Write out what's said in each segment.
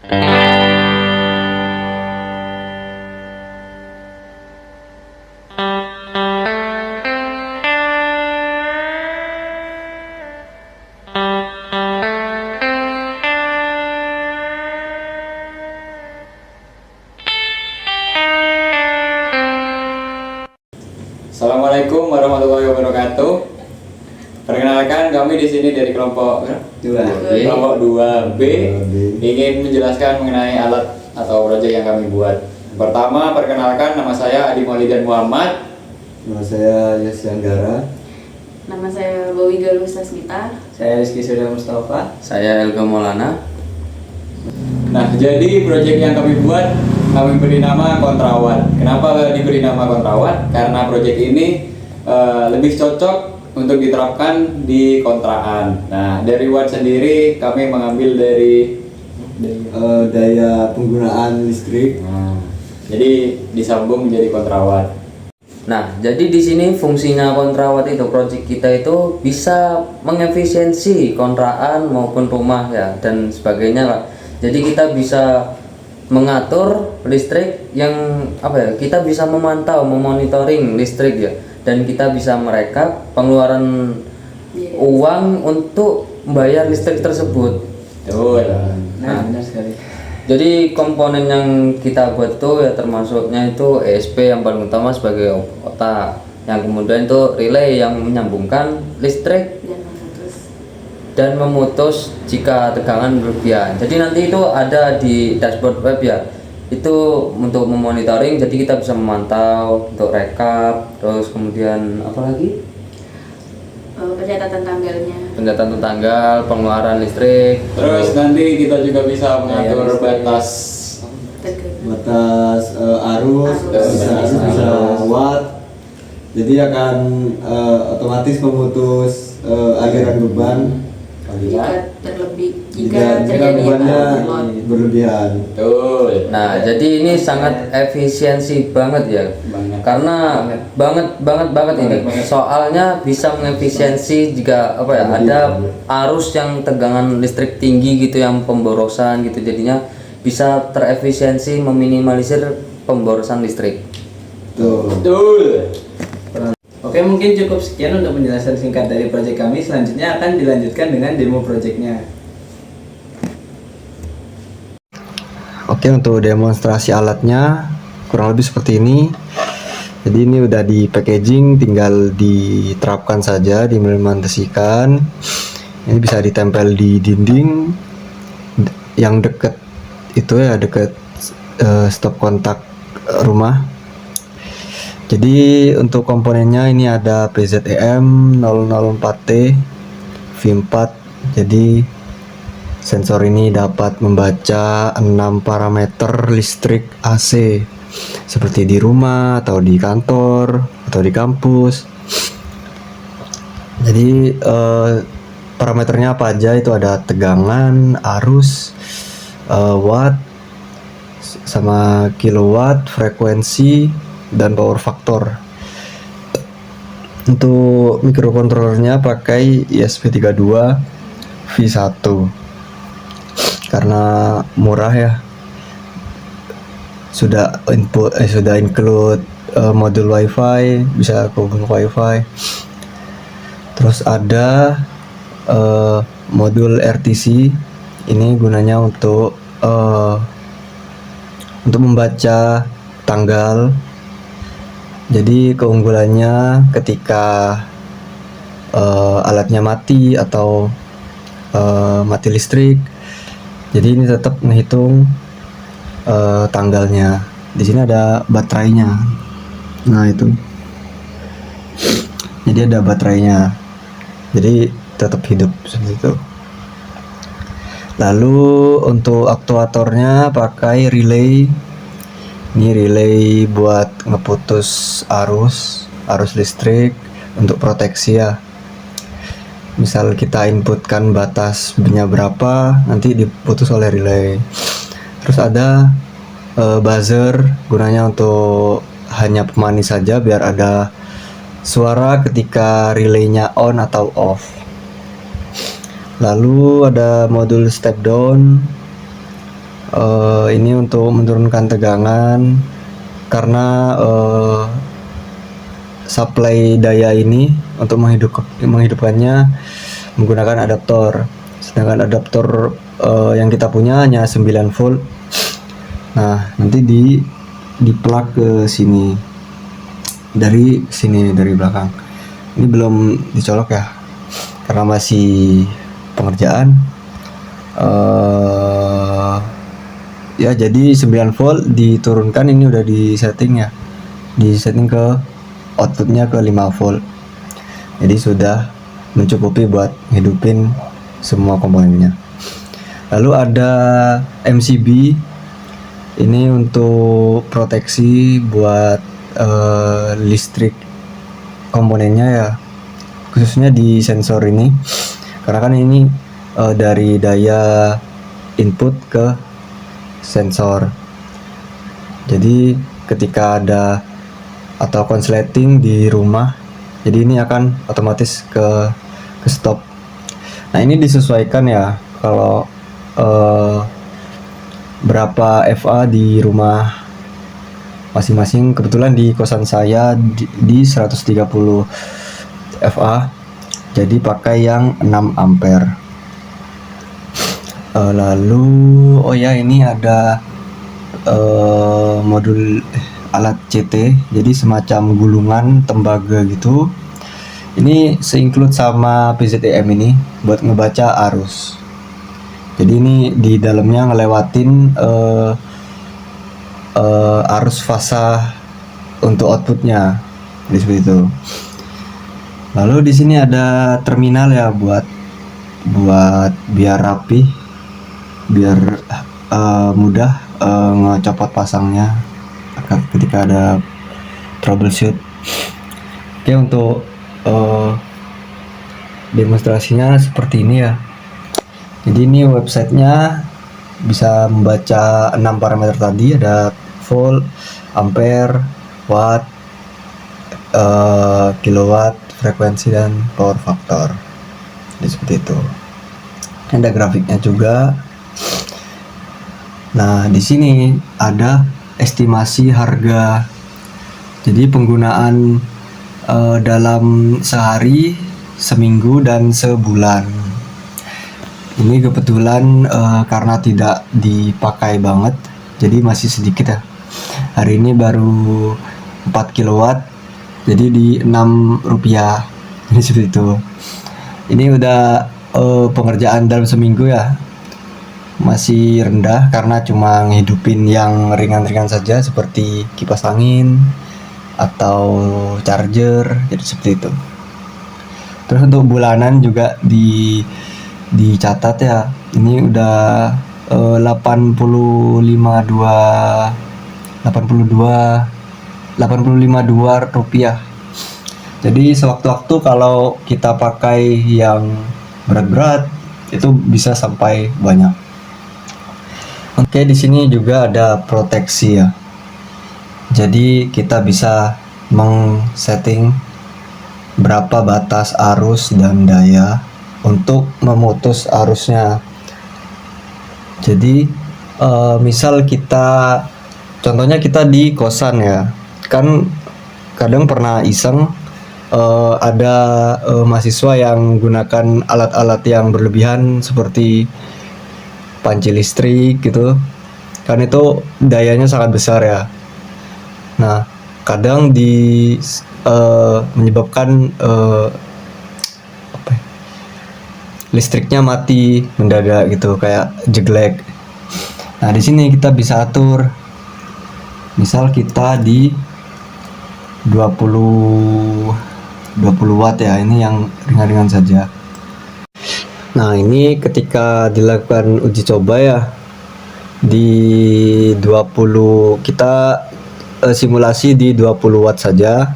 Assalamualaikum warahmatullahi wabarakatuh. Perkenalkan, kami di sini dari kelompok 2B ingin menjelaskan mengenai alat atau proyek yang kami buat. Pertama, perkenalkan, nama saya Adi Maulidan Muhammad. Nama saya Yesi Anggara. Nama saya Bowi Galuh Sasmita. Saya Rizky Surya Mustafa. Saya Elga Maulana. Nah, jadi proyek yang kami buat, kami beri nama Kontrawat. Kenapa diberi nama Kontrawat? Karena proyek ini lebih cocok untuk diterapkan di kontraan. Nah, dari watt sendiri kami mengambil dari Daya penggunaan listrik. jadi disambung menjadi kontrawat. Nah, jadi di sini fungsinya kontrawat itu, proyek kita itu bisa mengefisiensi kontraan maupun rumah ya dan sebagainya lah. Jadi kita bisa mengatur listrik yang kita bisa memantau, memonitoring listrik ya, dan kita bisa merekap pengeluaran uang untuk membayar listrik tersebut. Betul. Nah, benar sekali. Jadi komponen yang kita buat tuh ya termasuknya itu ESP yang paling utama sebagai otak, yang kemudian itu relay yang menyambungkan listrik dan memutus jika tegangan berlebihan. Jadi nanti itu ada di dashboard web ya, itu untuk memonitoring, jadi kita bisa memantau untuk rekap, terus kemudian apa lagi, Pencatatan tanggal, pengeluaran listrik, Terus nanti kita juga bisa mengatur batas Arus, bisa watt. Jadi akan otomatis memutus aliran beban jika terjadi bebannya overload. berlebihan. Betul. Nah, jadi ini sangat efisiensi banget ya. Karena banget ini. Soalnya bisa mengefisiensi jika ada arus yang tegangan listrik tinggi gitu, yang pemborosan gitu, jadinya bisa terefisiensi meminimalisir pemborosan listrik. Betul. Oke, mungkin cukup sekian untuk penjelasan singkat dari proyek kami. Selanjutnya akan dilanjutkan dengan demo proyeknya. Oke, untuk demonstrasi alatnya kurang lebih seperti ini. Jadi ini udah di packaging, tinggal diterapkan saja, diimplementasikan. Ini bisa ditempel di dinding yang deket itu ya, deket stop kontak rumah. Jadi untuk komponennya ini ada PZEM 004T V4. Jadi sensor ini dapat membaca 6 parameter listrik AC seperti di rumah atau di kantor atau di kampus. Jadi parameternya apa aja, itu ada tegangan, arus, watt, sama kilowatt, frekuensi, dan power factor. Untuk microcontrollernya pakai ESP32 V1 karena murah ya. Sudah include modul WiFi, bisa hubung WiFi. Terus ada modul RTC. Ini gunanya untuk membaca tanggal. Jadi keunggulannya ketika alatnya mati atau mati listrik, jadi ini tetap menghitung tanggalnya. Di sini ada baterainya. Nah itu. Jadi ada baterainya. Jadi tetap hidup seperti itu. Lalu untuk aktuatornya pakai relay. Ini relay buat ngeputus arus listrik untuk proteksi ya. Misal kita inputkan batas B-nya berapa, nanti diputus oleh relay. Terus ada buzzer, gunanya untuk hanya pemanis saja biar ada suara ketika relaynya on atau off. Lalu ada modul step down, Ini untuk menurunkan tegangan karena supply daya ini untuk menghidupkannya menggunakan adaptor. Sedangkan adaptor yang kita punya hanya 9 volt. Nah, nanti di plug ke sini. Dari sini, dari belakang. Ini belum dicolok ya. Karena masih pengerjaan. Ya, jadi 9 volt diturunkan, ini udah di setting ya. Di setting ke outputnya ke 5 volt. Jadi sudah mencukupi buat hidupin semua komponennya. Lalu ada MCB, ini untuk proteksi buat listrik komponennya ya, khususnya di sensor ini, karena kan ini dari daya input ke sensor. Jadi ketika ada atau konsleting di rumah, jadi ini akan otomatis ke stop. Nah, ini disesuaikan ya, kalau berapa FA di rumah masing-masing. Kebetulan di kosan saya di 130 FA, jadi pakai yang 6 ampere. Lalu ini ada modul alat CT, jadi semacam gulungan tembaga gitu. Ini seinclude sama PZM ini buat ngebaca arus. Jadi ini di dalamnya ngelewatin arus fasa untuk outputnya, jadi seperti itu. Lalu di sini ada terminal ya, buat biar rapi, biar mudah ngecopot pasangnya ketika ada troubleshoot. Oke, untuk demonstrasinya seperti ini ya. Jadi ini websitenya bisa membaca 6 parameter tadi, ada volt, ampere, watt, kilowatt, frekuensi, dan power factor. Jadi seperti itu. Ada grafiknya juga. Nah, di sini ada estimasi harga. Jadi penggunaan dalam sehari, seminggu, dan sebulan. Ini kebetulan karena tidak dipakai banget, jadi masih sedikit ya. Hari ini baru 4 kilowatt, jadi di 6 rupiah. Ini seperti itu. Ini udah pengerjaan dalam seminggu ya, masih rendah karena cuma ngehidupin yang ringan-ringan saja seperti kipas angin atau charger, jadi seperti itu. Terus untuk bulanan juga dicatat ya, ini udah 85.2 rupiah. Jadi sewaktu-waktu kalau kita pakai yang berat-berat itu bisa sampai banyak. Oke, di sini juga ada proteksi ya. Jadi kita bisa meng-setting berapa batas arus dan daya untuk memutus arusnya. Jadi misal contohnya kita di kosan ya, kan kadang pernah iseng ada mahasiswa yang gunakan alat-alat yang berlebihan seperti panci listrik gitu, kan itu dayanya sangat besar ya. Nah, kadang menyebabkan listriknya mati mendadak gitu, kayak jeglek. Nah, di sini kita bisa atur, misal kita di 20 watt ya, ini yang ringan-ringan saja. Nah, ini ketika dilakukan uji coba ya, di 20 kita simulasi di 20 watt saja.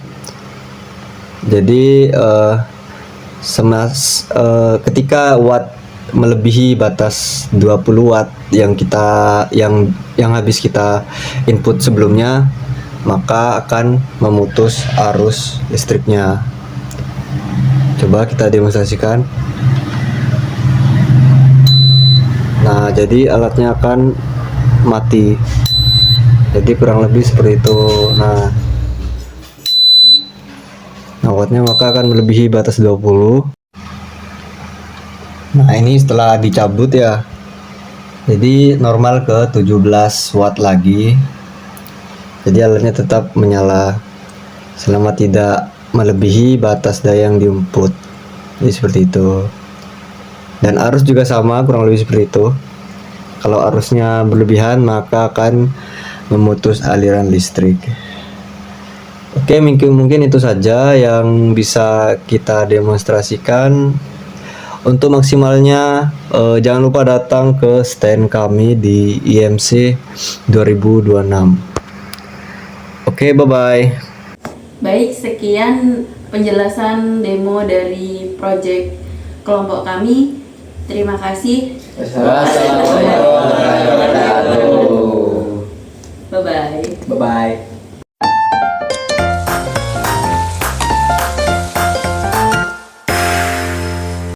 Jadi ketika watt melebihi batas 20 watt yang habis kita input sebelumnya, maka akan memutus arus listriknya. Coba kita demonstrasikan. Nah, jadi alatnya akan mati. Jadi kurang lebih seperti itu. Nah, wattnya maka akan melebihi batas 20. Nah, ini setelah dicabut ya. Jadi normal ke 17 watt lagi. Jadi alatnya tetap menyala selama tidak melebihi batas daya yang diinput. Jadi seperti itu. Dan arus juga sama, kurang lebih seperti itu. Kalau arusnya berlebihan maka akan memutus aliran listrik. Oke, mungkin itu saja yang bisa kita demonstrasikan. Untuk maksimalnya jangan lupa datang ke stand kami di IMC 2026. Oke, bye-bye. Baik, sekian penjelasan demo dari proyek kelompok kami. Terima kasih. Wassalamualaikum warahmatullahi wabarakatuh. Bye-bye. Bye bye.